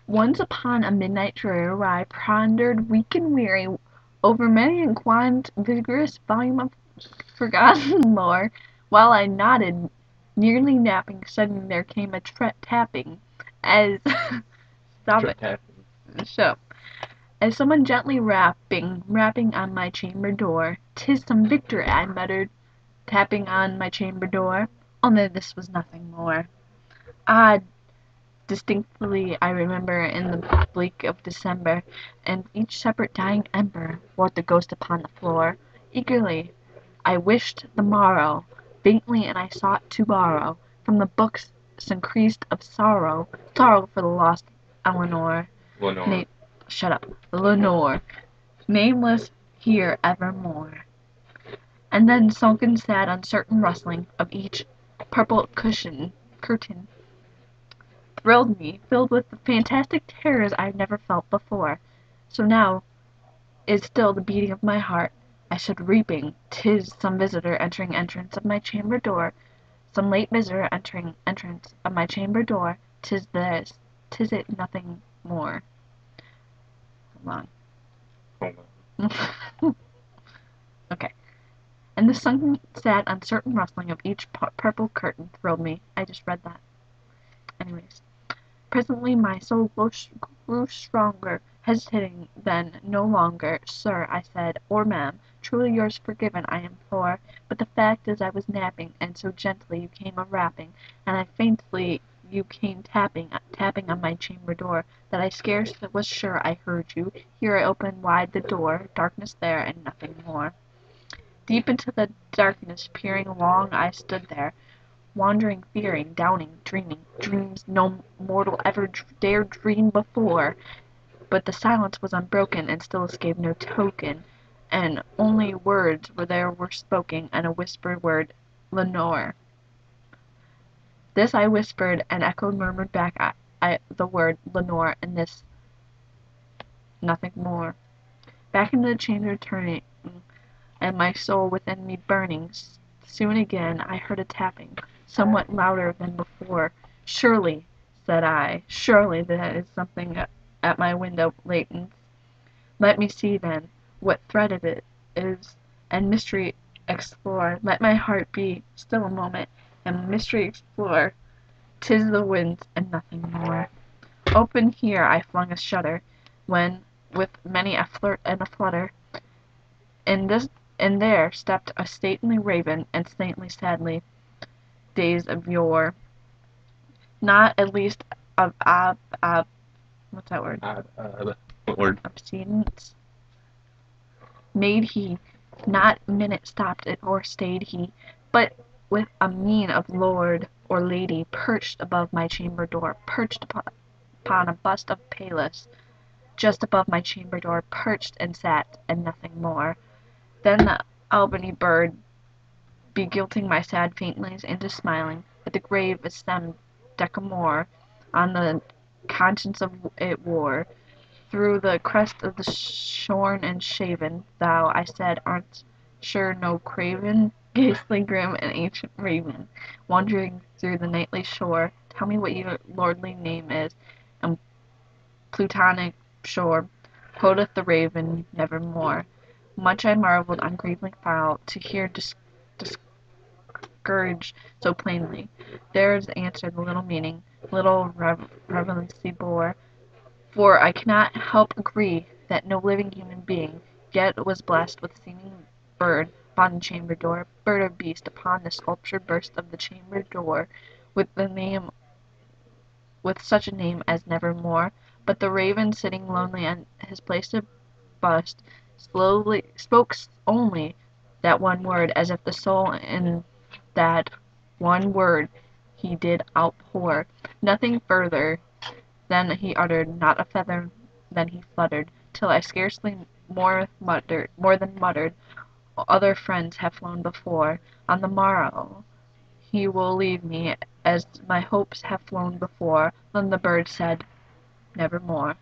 Once upon a midnight drear, where I pondered weak and weary over many a quaint vigorous volume of forgotten lore, while I nodded, nearly napping, suddenly there came a tapping, as stop it, Tapping. so as someone gently rapping on my chamber door. "'Tis some victor," I muttered, tapping on my chamber door. Only this was nothing more. Ah, distinctly I remember in the bleak of December, and each separate dying ember wrought the ghost upon the floor. Eagerly I wished the morrow, faintly and I sought to borrow from the books some creed of sorrow for the lost Eleanor. Lenore. Na- Shut up, Lenore, nameless here evermore. And then sunken sad uncertain rustling of each purple curtain thrilled me, filled with fantastic terrors I had never felt before. So now is still the beating of my heart. I stood reaping. 'Tis some visitor entering entrance of my chamber door. Some late visitor entering entrance of my chamber door. 'Tis this. 'Tis it nothing more. Hold Hold on. Okay. And the sunken, sad, uncertain rustling of each purple curtain thrilled me. I just read that. Anyways. Presently my soul grew stronger, hesitating then no longer. "Sir," I said, "or ma'am, truly yours forgiven I implore, but the fact is I was napping, and so gently you came a-rapping, and as faintly you came tapping on my chamber door, that I scarce was sure I heard you. Here I opened wide the door, darkness there, and nothing more." Deep into the darkness peering long I stood there, wandering, fearing, doubting, dreaming dreams no mortal ever dared dream before. But the silence was unbroken, and stillness gave no token, and only words were spoken, and a whispered word, "Lenore." This I whispered, and echo murmured back the word "Lenore," and this nothing more. Back into the chamber turning, and my soul within me burning, soon again I heard a tapping, somewhat louder than before. "Surely," said I, "surely that is something at my window latent. Let me see, then, what thread it is, and mystery explore. Let my heart be still a moment, and mystery explore. 'Tis the winds, and nothing more." Open here I flung a shutter, when, with many a flirt and a flutter, in there stepped a stately raven, and saintly sadly, days of yore. Not at least of what's that word? Lord. Abstinence made he, not a minute stopped it or stayed he, but with a mien of lord or lady, perched above my chamber door, perched upon a bust of Pallas, just above my chamber door, perched and sat, and nothing more. Then the Albany bird, begilting my sad faintness into smiling, with the grave assumed decorum on the conscience of it wore, through the crest of the shorn and shaven. "Thou," I said, "art sure no craven, ghastly grim and ancient raven, wandering through the nightly shore? Tell me what your lordly name is, and Plutonic shore quoth the raven, nevermore." Much I marvelled on graveling fowl to hear discouraged so plainly. There's answered the little meaning, little relevancy bore. For I cannot help agree that no living human being yet was blessed with seeming bird upon the chamber door, bird or beast upon the sculptured burst of the chamber door, with such a name as Nevermore. But the raven, sitting lonely on his placed bust, slowly spoke only that one word, as if the soul in that one word he did outpour. Nothing further then he uttered, not a feather then he fluttered, till I scarcely more than muttered, "Other friends have flown before. On the morrow he will leave me, as my hopes have flown before." Then the bird said, "Nevermore."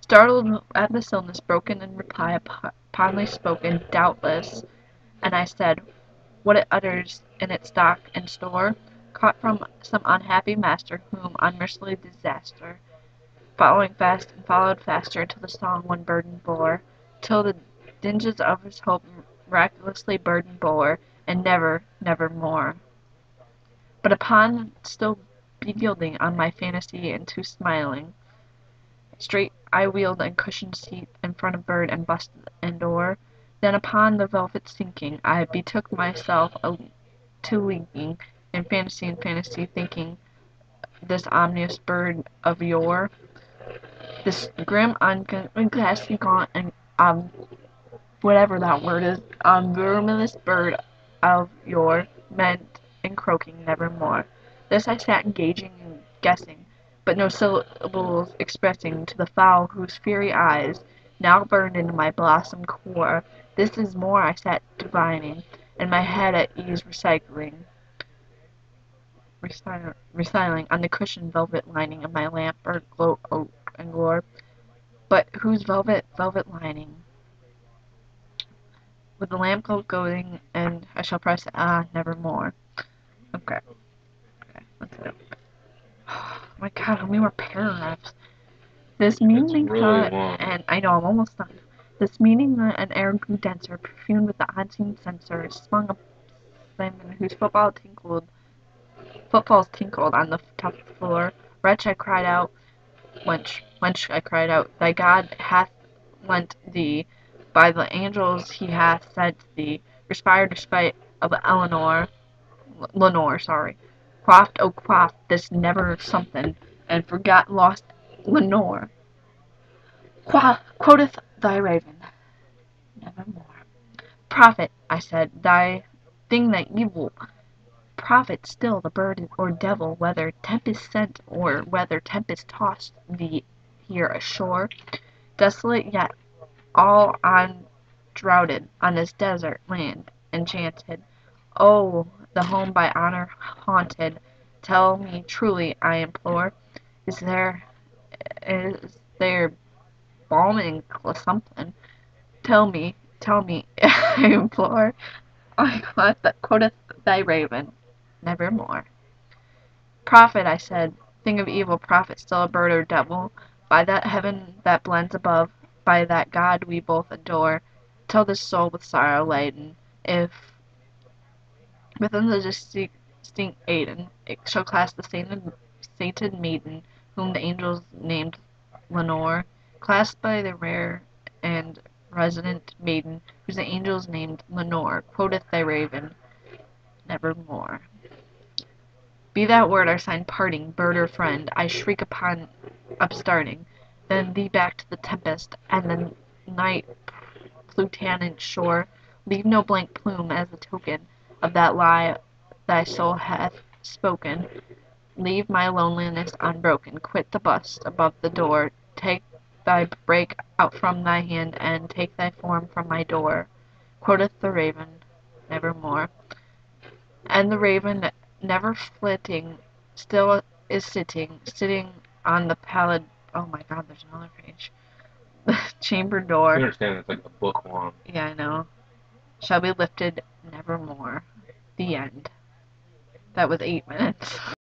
Startled at the stillness, broken in reply, uponly spoken, doubtless, and I said, "What it utters in its stock and store, caught from some unhappy master, whom unmerciful disaster following fast and followed faster till the song one burden bore, till the dinges of his hope miraculously burden bore, and never, never more. But upon still yielding on my fantasy and too smiling, straight I wheeled and cushioned seat in front of bird and bust and door. Then upon the velvet sinking, I betook myself to linking in fantasy thinking this ominous bird of yore, this grim, unglassy gaunt, and whatever that word is, verminous bird of yore, meant and croaking nevermore. This I sat engaging and guessing, but no syllables expressing to the fowl whose fiery eyes now burned into my blossomed core. This is more I sat divining, and my head at ease reciling on the cushioned velvet lining of my lamp or glow oak and glory. But whose velvet lining? With the lamp glow going, and I shall press nevermore. Okay, let's go. Oh my god, how many more paragraphs? This meaning really long. and I know I'm almost done. This meaning an air grew denser, perfumed with the unseen censer, swung up Simon, whose footfalls tinkled on the top floor. Wretch, I cried out, wench, I cried out, thy God hath lent thee, by the angels he hath sent thee, respired despite of Lenore, sorry. Quaffed, oh quaffed, this never something, and forgot lost Lenore. Quoth thy raven, nevermore. Prophet, I said, thy thing that evil, prophet still the bird or devil, whether tempest sent or whether tempest tossed thee here ashore, desolate yet all undroughted on this desert land enchanted. Oh, the home by honor haunted, tell me truly, I implore, is there balming something? Tell me, I implore. I quoteth thy raven, nevermore. Prophet, I said, thing of evil, prophet, still a bird or devil, by that heaven that blends above, by that God we both adore, tell this soul with sorrow laden, if within the distinct Aidenn it shall class the sainted maiden, whom the angels named Lenore, clasped by the rare and resident maiden, whose the angels named Lenore, quoteth thy raven, nevermore. Be that word our sign parting, bird or friend, I shriek upon upstarting, then thee back to the tempest, and the night plutinant shore, leave no blank plume as a token of that lie thy soul hath spoken, leave my loneliness unbroken, quit the bust above the door, take thy break out from thy hand, and take thy form from my door, quoteth the raven, nevermore. And the raven, never flitting, still is sitting on the pallid, oh my god, there's another page, the chamber You door, understand it's like a book long. yeah, I know, shall be lifted nevermore. The end. That was 8 minutes.